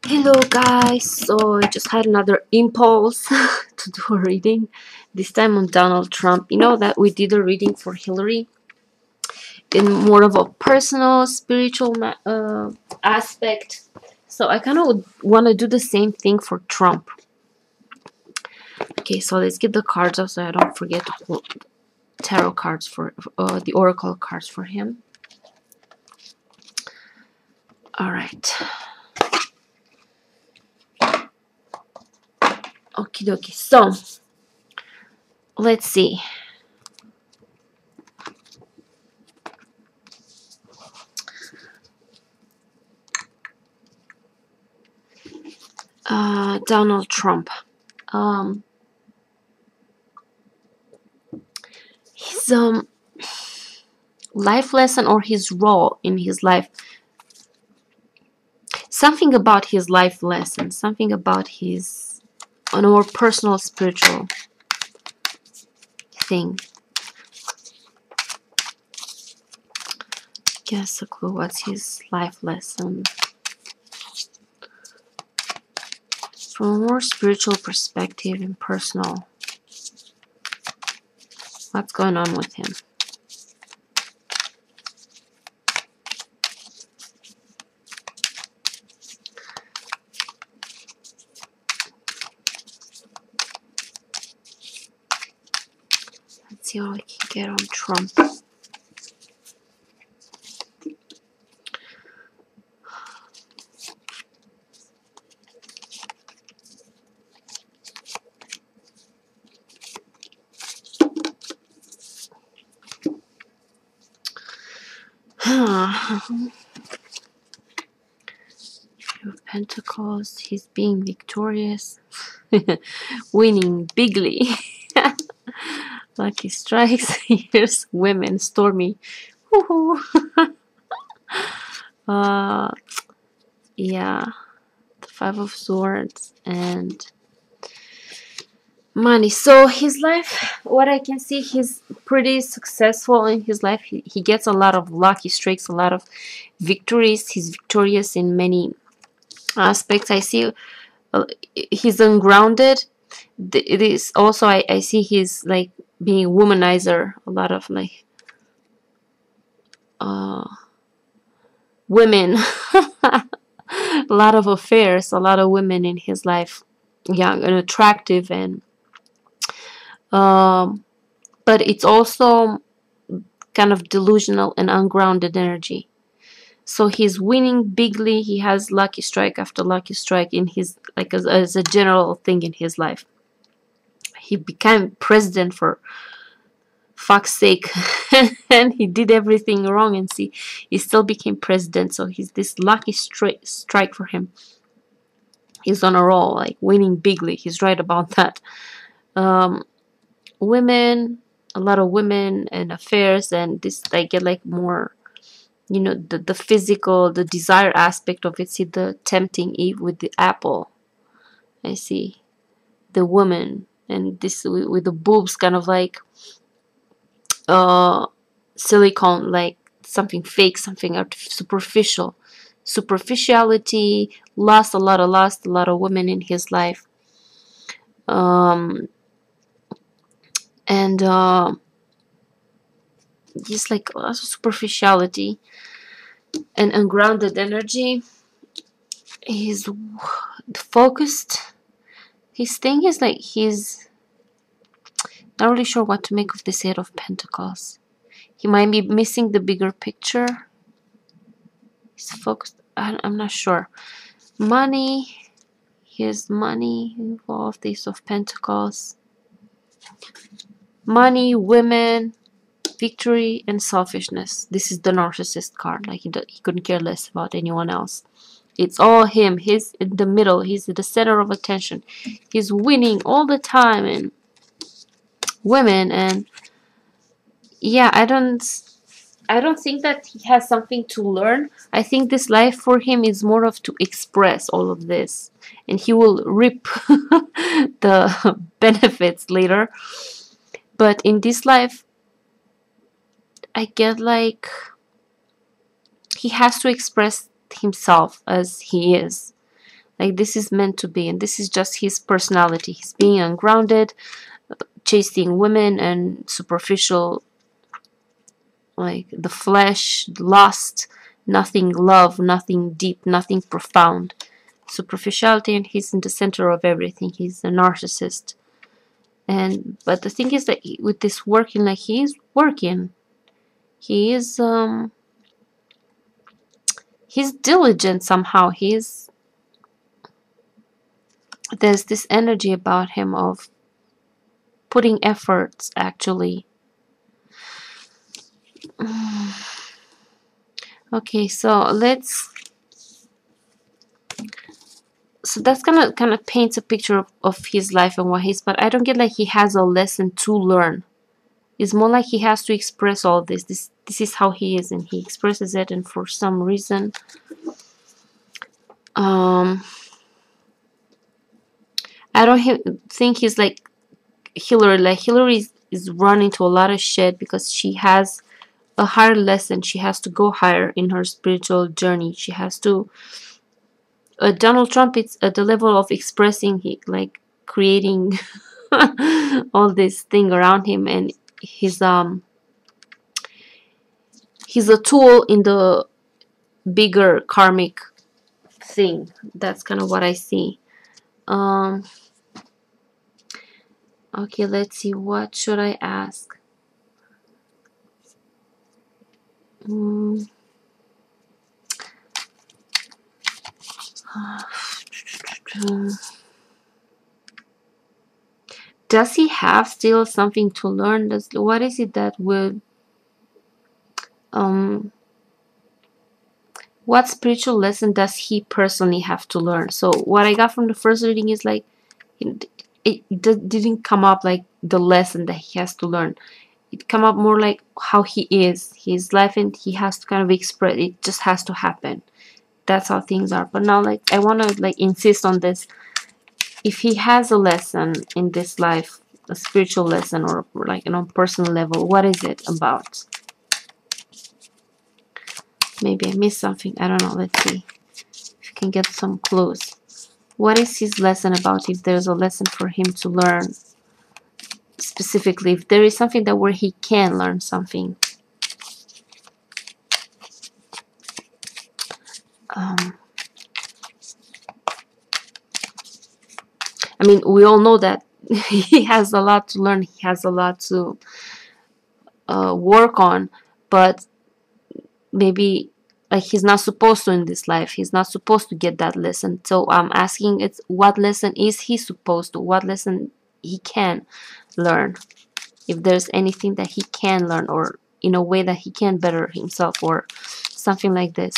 Hello guys, so I just had another impulse to do a reading, this time on Donald Trump. You know that we did a reading for Hillary in more of a personal, spiritual aspect. So I kind of want to do the same thing for Trump. Okay, so let's get the cards up so I don't forget to pull tarot cards for the oracle cards for him. Alright. Okie dokie. So, let's see. Donald Trump. His life lesson or his role in his life. Something about his life lesson. Something about his a more personal, spiritual thing. Guess a clue. What's his life lesson? From a more spiritual perspective and personal. What's going on with him? Let's see what I can get on Trump. Of Pentacles, he's being victorious, winning bigly. Lucky strikes. Here's women, stormy. Yeah, the Five of Swords and money. So his life, what I can see, he's pretty successful in his life. He gets a lot of lucky strikes, a lot of victories. He's victorious in many aspects. I see he's ungrounded. It is also I see he's like being a womanizer. A lot of like women. A lot of affairs, a lot of women in his life, young and attractive, and but it's also kind of delusional and ungrounded energy. So he's winning bigly. He has lucky strike after lucky strike in his, like, as a general thing in his life. He became president for fuck's sake. And he did everything wrong, and see, he still became president. So he's this lucky strike for him. He's on a roll, like winning bigly. He's right about that. Women, a lot of women and affairs, and this, I get like more, you know, the physical, the desire aspect of it. See the tempting Eve with the apple. I see the woman, and this with the boobs, kind of like silicone, like something fake, something superficial. Superficiality, lust, a lot of lust, a lot of women in his life. And just like a lot of superficiality and ungrounded energy. He's focused. His thing is like he's not really sure what to make of this Eight of Pentacles. He might be missing the bigger picture. He's focused. I'm not sure. Money. Here's money involved. Ace of Pentacles. Money, women, victory, and selfishness. This is the narcissist card. Like he couldn't care less about anyone else. It's all him. He's in the middle. He's at the center of attention. He's winning all the time, and women, and yeah, I don't think that he has something to learn. I think this life for him is more of to express all of this, and he will reap the benefits later. But in this life, I get like he has to express himself as he is. Like, this is meant to be, and this is just his personality. He's being ungrounded, chasing women and superficial, like the flesh, lust, nothing love, nothing deep, nothing profound. Superficiality, and he's in the center of everything. He's a narcissist. And but the thing is that with this working, like, he's working. He is he's diligent somehow. There's this energy about him of putting efforts, actually. Okay, so that's gonna kind of paints a picture of his life and what he's, but I don't get like he has a lesson to learn. It's more like he has to express all this. This is how he is, and he expresses it, and for some reason I don't think he's like Hillary. Like, Hillary is running to a lot of shit because she has a higher lesson. She has to go higher in her spiritual journey. She has to. Donald Trump, it's at the level of expressing, like creating all this thing around him, and he's a tool in the bigger karmic thing. That's kind of what I see. Okay, let's see. What should I ask? Does he have still something to learn? What is it that would what spiritual lesson does he personally have to learn? So what I got from the first reading is like it didn't come up like the lesson that he has to learn. It come up more like how he is, his life, and he has to kind of express. It just has to happen. That's how things are. But now, like, I want to like insist on this. If he has a lesson in this life, a spiritual lesson, or like on a personal level, what is it about? Maybe I missed something. I don't know. Let's see if you can get some clues. What is his lesson about? If there's a lesson for him to learn specifically, if there is something that where he can learn something. I mean, we all know that he has a lot to learn. He has a lot to work on, but maybe like he's not supposed to in this life. He's not supposed to get that lesson. So I'm asking, it's what lesson is he supposed to? What lesson he can learn? If there's anything that he can learn, or in a way that he can better himself, or something like this.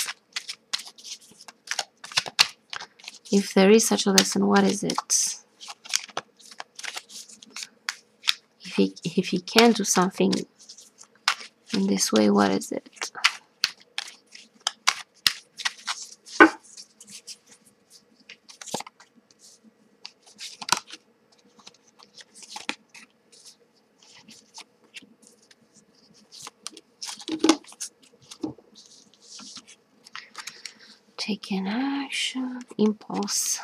If there is such a lesson, what is it? If he can do something in this way, what is it? Taking action, impulse,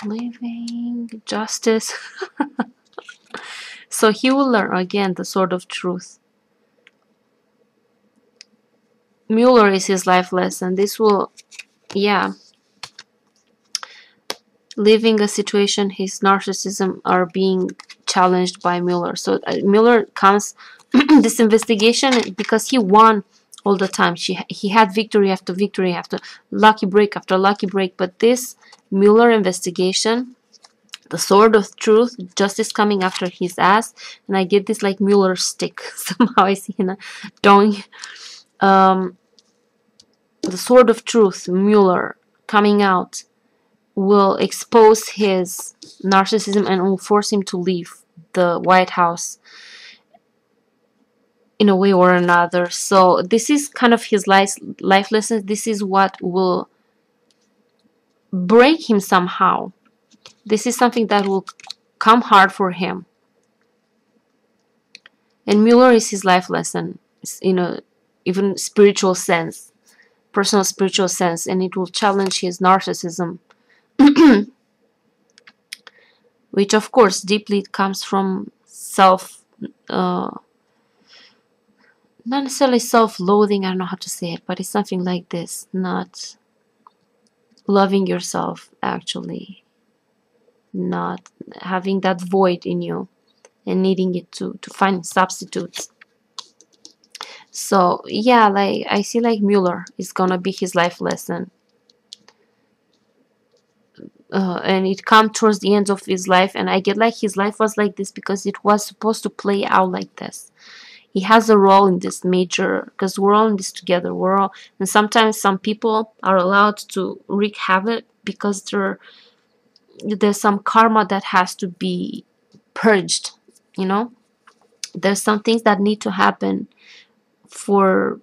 living, justice. So he will learn again the sword of truth. Mueller is his life lesson. This will, yeah, living a situation, his narcissism are being challenged by Mueller. So Mueller comes this investigation because he won all the time. He had victory after victory after lucky break after lucky break. But this Mueller investigation, the sword of truth, justice coming after his ass, and I get this like Mueller stick. Somehow I see him doing the sword of truth, Mueller coming out, will expose his narcissism and will force him to leave the White House in a way or another. So this is kind of his life lesson. This is what will break him somehow. This is something that will come hard for him. And Mueller is his life lesson, in a even spiritual sense. personal spiritual sense, and it will challenge his narcissism, which of course deeply comes from self, not necessarily self-loathing, I don't know how to say it, but it's something like this, not loving yourself, actually, not having that void in you and needing it to find substitutes. So yeah, like I see like Mueller is gonna be his life lesson, and it come towards the end of his life, and I get like his life was like this because it was supposed to play out like this. He has a role in this major, because we're all in this together. We're all, and sometimes some people are allowed to wreak havoc because there's some karma that has to be purged, you know. There's some things that need to happen for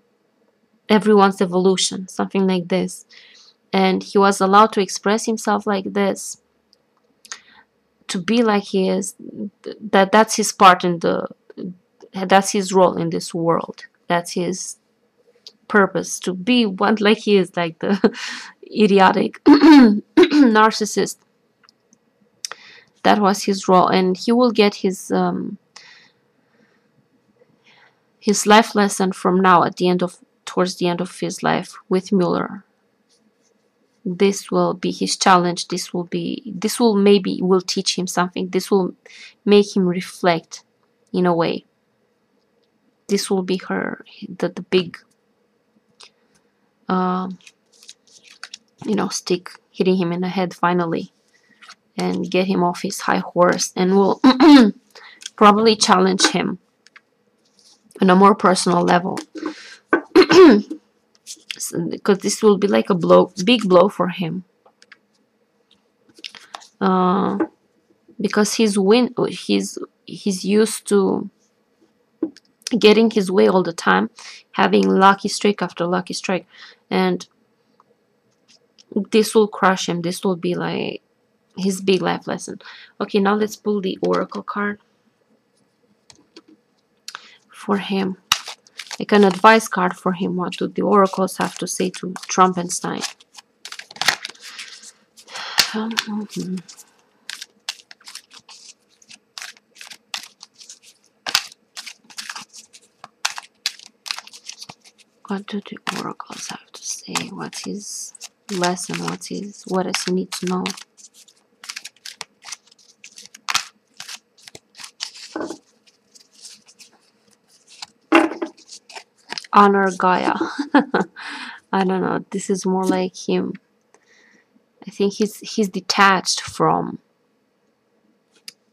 everyone's evolution, something like this. And he was allowed to express himself like this, to be like he is. That's his part in that's his role in this world. That's his purpose, to be one like he is, like the idiotic narcissist. That was his role, and he will get his life lesson from now at the end of, towards the end of his life with Mueller. This will be his challenge. This will maybe will teach him something. This will make him reflect in a way. This will be the big stick hitting him in the head finally, and get him off his high horse, and will probably challenge him on a more personal level. Because this will be like a big blow for him, because he's used to getting his way all the time, having lucky strike after lucky strike, and this will crush him. This will be like his big life lesson. Okay, now let's pull the oracle card for him, like an advice card for him. What do the oracles have to say to Trumpenstein? What do the oracles have to say? What's his lesson? What does he need to know? Honor Gaia. I don't know. This is more like him. I think he's detached from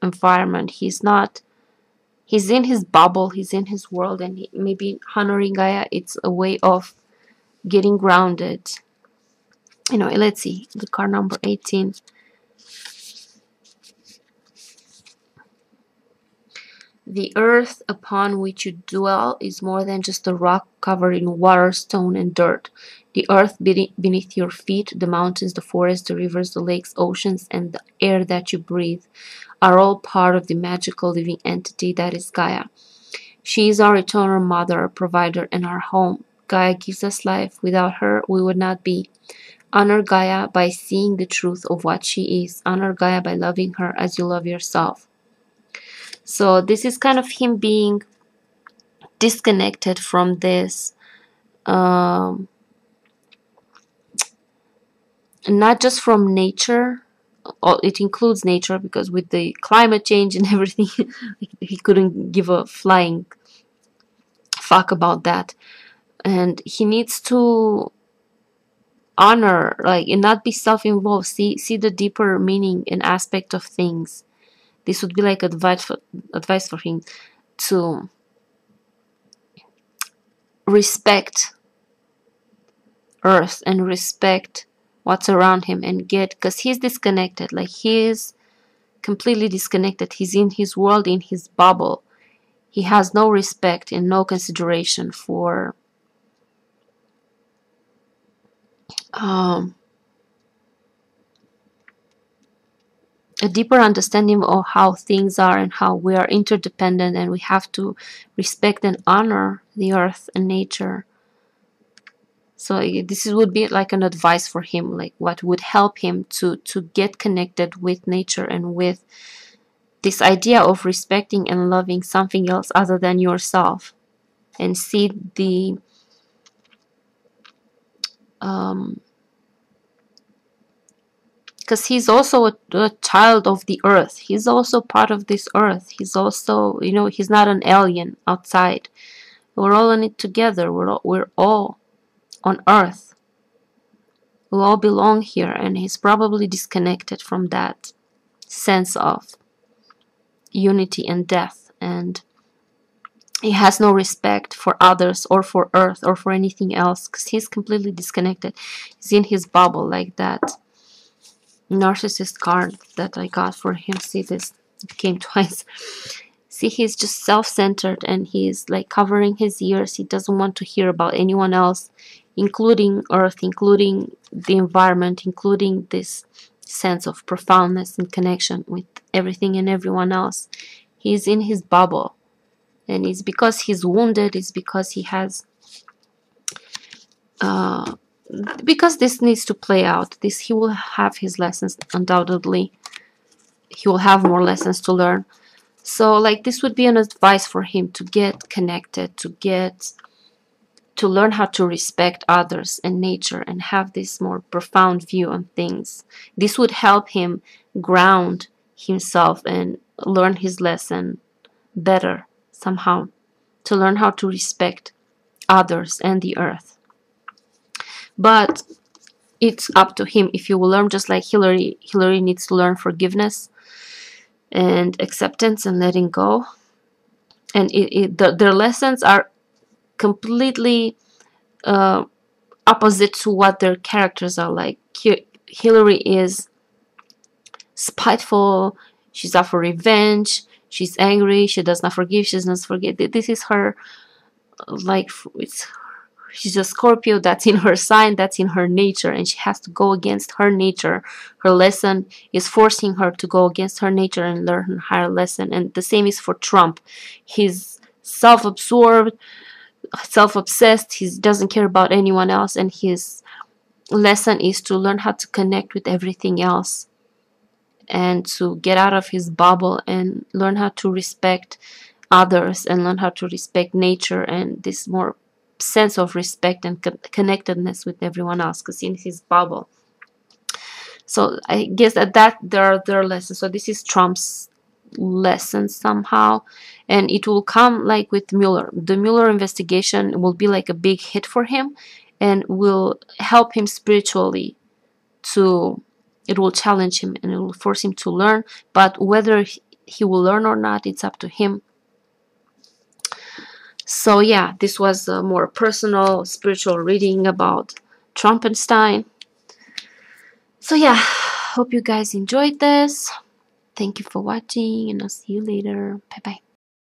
environment. He's in his bubble. He's in his world, and maybe honoring Gaia, it's a way of getting grounded. Let's see the card number 18. The earth upon which you dwell is more than just a rock covered in water, stone, and dirt. The earth beneath your feet, the mountains, the forests, the rivers, the lakes, oceans, and the air that you breathe are all part of the magical living entity that is Gaia. She is our eternal mother, provider, and our home. Gaia gives us life. Without her, we would not be. Honor Gaia by seeing the truth of what she is. Honor Gaia by loving her as you love yourself. So this is kind of him being disconnected from this, not just from nature. It includes nature, because with the climate change and everything, he couldn't give a flying fuck about that. And he needs to honor, and not be self-involved. See the deeper meaning and aspect of things. This would be like advice for him to respect Earth and respect what's around him, and because he's disconnected. He is completely disconnected. He's in his world, in his bubble. He has no respect and no consideration for a deeper understanding of how things are and how we are interdependent, and we have to respect and honor the earth and nature. So this would be like an advice for him, like what would help him to get connected with nature and with this idea of respecting and loving something else other than yourself, and see the because he's also a child of the earth. He's also part of this earth. He's also, you know, he's not an alien outside. We're all in it together. We're all on earth. We all belong here, and he's probably disconnected from that sense of unity and death, and he has no respect for others or for earth or for anything else, because he's completely disconnected. He's in his bubble, like that narcissist card that I got for him. See this? It came twice. See, he's just self-centered, and he's like covering his ears. He doesn't want to hear about anyone else, including earth, including the environment, including this sense of profoundness and connection with everything and everyone else. He's in his bubble, and it's because he's wounded. It's because he has because this needs to play out. This, he will have his lessons, undoubtedly. He will have more lessons to learn. So like this would be an advice for him to get connected, to learn how to respect others and nature, and have this more profound view on things. This would help him ground himself and learn his lesson better somehow, to learn how to respect others and the earth. But it's up to him. If you will learn, just like Hillary needs to learn forgiveness and acceptance and letting go. And their lessons are completely opposite to what their characters are like. Hillary is spiteful, she's out for revenge, she's angry, she does not forgive, she does not forget. This is her, like, she's a Scorpio. That's in her sign, that's in her nature, and she has to go against her nature. Her lesson is forcing her to go against her nature and learn her higher lesson. And the same is for Trump. He's self-absorbed, self-obsessed, he doesn't care about anyone else, and his lesson is to learn how to connect with everything else, and to get out of his bubble and learn how to respect others, and learn how to respect nature, and this more sense of respect and connectedness with everyone else, because in his bubble. So I guess that there are their lessons. So this is Trump's lesson somehow, and it will come like with Mueller. The Mueller investigation will be like a big hit for him, and will help him spiritually to, it will challenge him and it will force him to learn. But whether he will learn or not, it's up to him. So yeah, this was a more personal, spiritual reading about Trumpenstein. So yeah, hope you guys enjoyed this. Thank you for watching, and I'll see you later. Bye bye.